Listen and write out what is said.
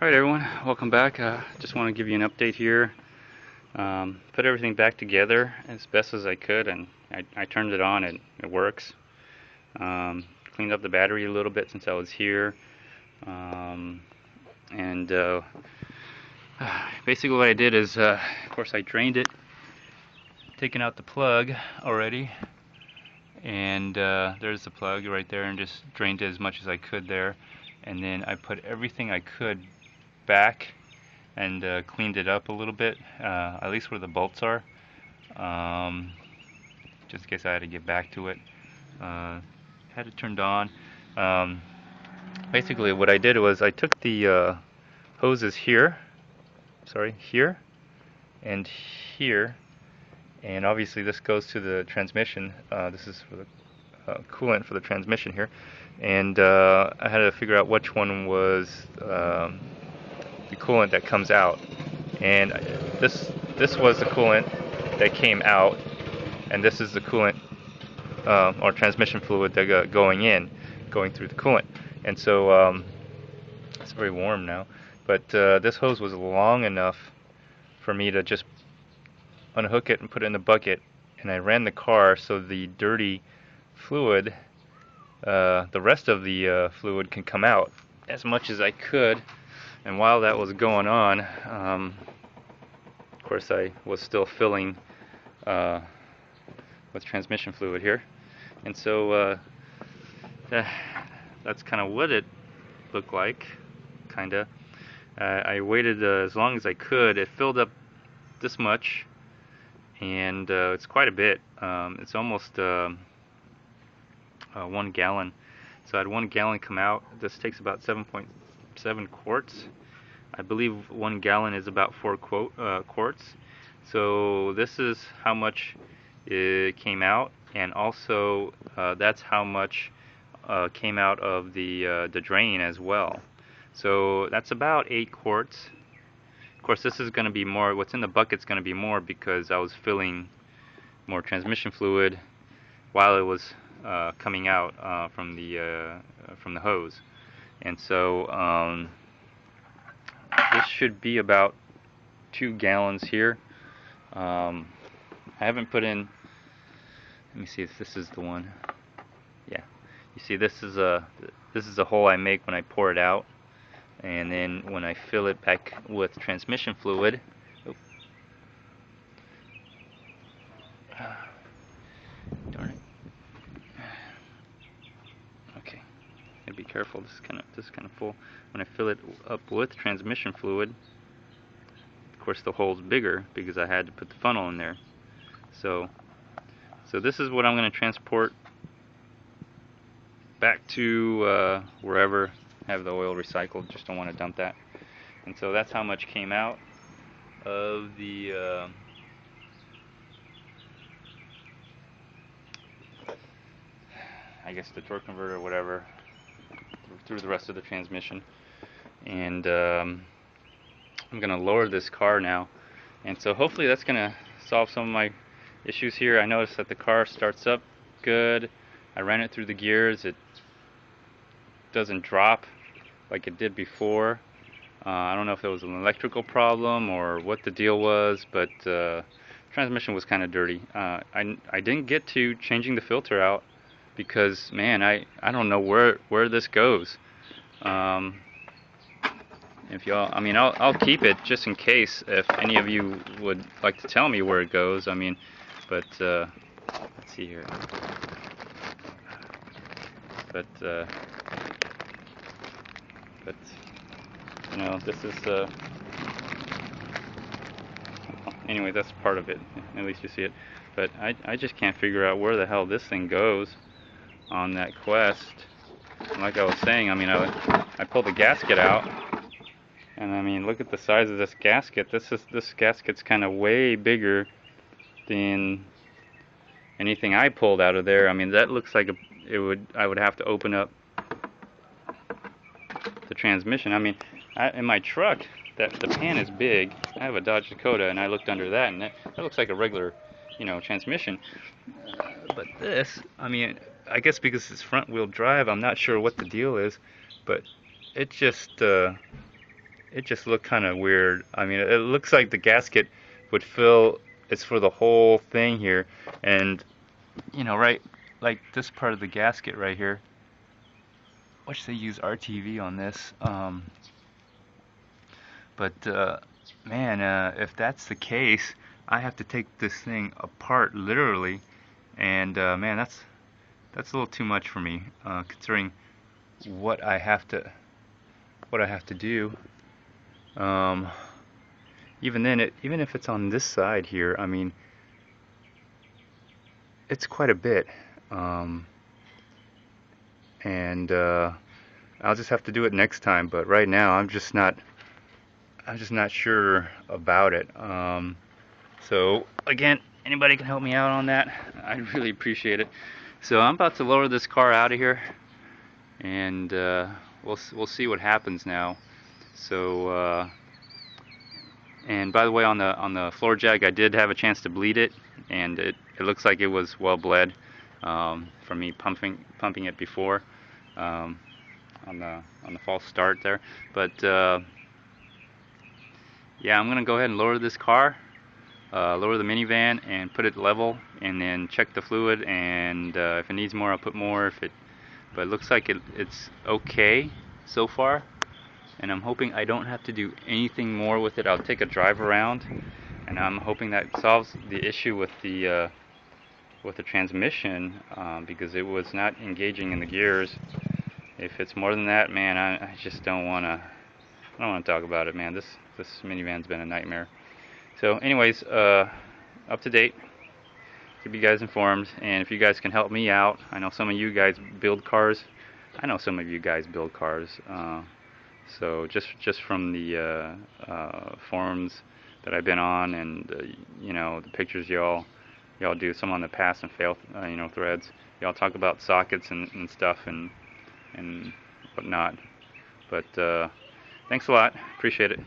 Alright everyone, welcome back. Just want to give you an update here. Put everything back together as best as I could, and I turned it on and it works. Cleaned up the battery a little bit since I was here. Basically what I did is, of course I drained it, taken out the plug already, and there's the plug right there, and just drained it as much as I could there. And then I put everything I could back and cleaned it up a little bit, at least where the bolts are, just in case I had to get back to it. Had it turned on. Basically what I did was I took the hoses here and here, and obviously this goes to the transmission. This is for the coolant for the transmission here, and I had to figure out which one was the coolant that comes out, and this was the coolant that came out, and this is the coolant or transmission fluid that got going through the coolant. And so it's very warm now, but this hose was long enough for me to just unhook it and put it in the bucket, and I ran the car so the dirty fluid, the rest of the fluid, can come out as much as I could. And while that was going on, of course I was still filling with transmission fluid here, and so that's kind of what it looked like, kinda. I waited as long as I could. It filled up this much, and it's quite a bit. It's almost 1 gallon. So I had 1 gallon come out. This takes about 7.7 quarts. I believe 1 gallon is about 4 quarts. So this is how much it came out, and also that's how much came out of the drain as well. So that's about 8 quarts. Of course, this is going to be more. What's in the bucket's going to be more because I was filling more transmission fluid while it was coming out from the hose. And so this should be about 2 gallons here. I haven't put in. Let me see if this is the one. Yeah, you see, this is a hole I make when I pour it out, and then when I fill it back with transmission fluid. Oh. Darn it. Okay, gotta be careful. This is kind of full. When I fill it up with transmission fluid, of course the hole's bigger because I had to put the funnel in there. So this is what I'm going to transport back to wherever I have the oil recycled. Just don't want to dump that. And so that's how much came out of the I guess the torque converter or whatever, through the rest of the transmission. And I'm going to lower this car now, and so hopefully that's going to solve some of my issues here. I noticed that the car starts up good. I ran it through the gears. It doesn't drop like it did before. I don't know if it was an electrical problem or what the deal was, but transmission was kind of dirty. I didn't get to changing the filter out because, man, I don't know where this goes. If y'all, I mean, I'll keep it just in case if any of you would like to tell me where it goes. I mean, but let's see here. But you know, this is anyway, that's part of it. At least you see it. But I just can't figure out where the hell this thing goes on that Quest. And like I was saying, I mean, I pulled the gasket out, and I mean, look at the size of this gasket. This gasket's kind of way bigger than anything I pulled out of there. I mean, that looks like I would have to open up the transmission. I mean, in my truck, the pan is big. I have a Dodge Dakota, and I looked under that, and that looks like a regular, you know, transmission. But this, I mean, I guess because it's front wheel drive, I'm not sure what the deal is, but it just it just looked kind of weird. I mean, it looks like the gasket would fill, it's for the whole thing here, and you know, right, like this part of the gasket right here, which they use RTV on this, but man, if that's the case, I have to take this thing apart literally, and man, that's a little too much for me, considering what I have to do. Um, Even then, even if it's on this side here, I mean, it's quite a bit, um, and I'll just have to do it next time. But right now, I'm just not sure about it. So again, anybody can help me out on that, I'd really appreciate it. So I'm about to lower this car out of here, and we'll see what happens now. So. And by the way, on the floor jag, I did have a chance to bleed it, and it looks like it was well bled from me pumping it before on the false start there. But yeah, I'm gonna go ahead and lower this car, lower the minivan, and put it level, and then check the fluid. And if it needs more, I'll put more. But it looks like it's okay so far. And I'm hoping I don't have to do anything more with it. I'll take a drive around, and I'm hoping that solves the issue with the transmission, because it was not engaging in the gears. If it's more than that, man, I just don't wanna talk about it, man. This minivan's been a nightmare. So anyways, up to date, keep you guys informed, and if you guys can help me out, I know some of you guys build cars. So just from the forums that I've been on, and you know, the pictures y'all do, some on the pass and fail you know, threads, y'all talk about sockets and stuff and whatnot. But thanks a lot, appreciate it.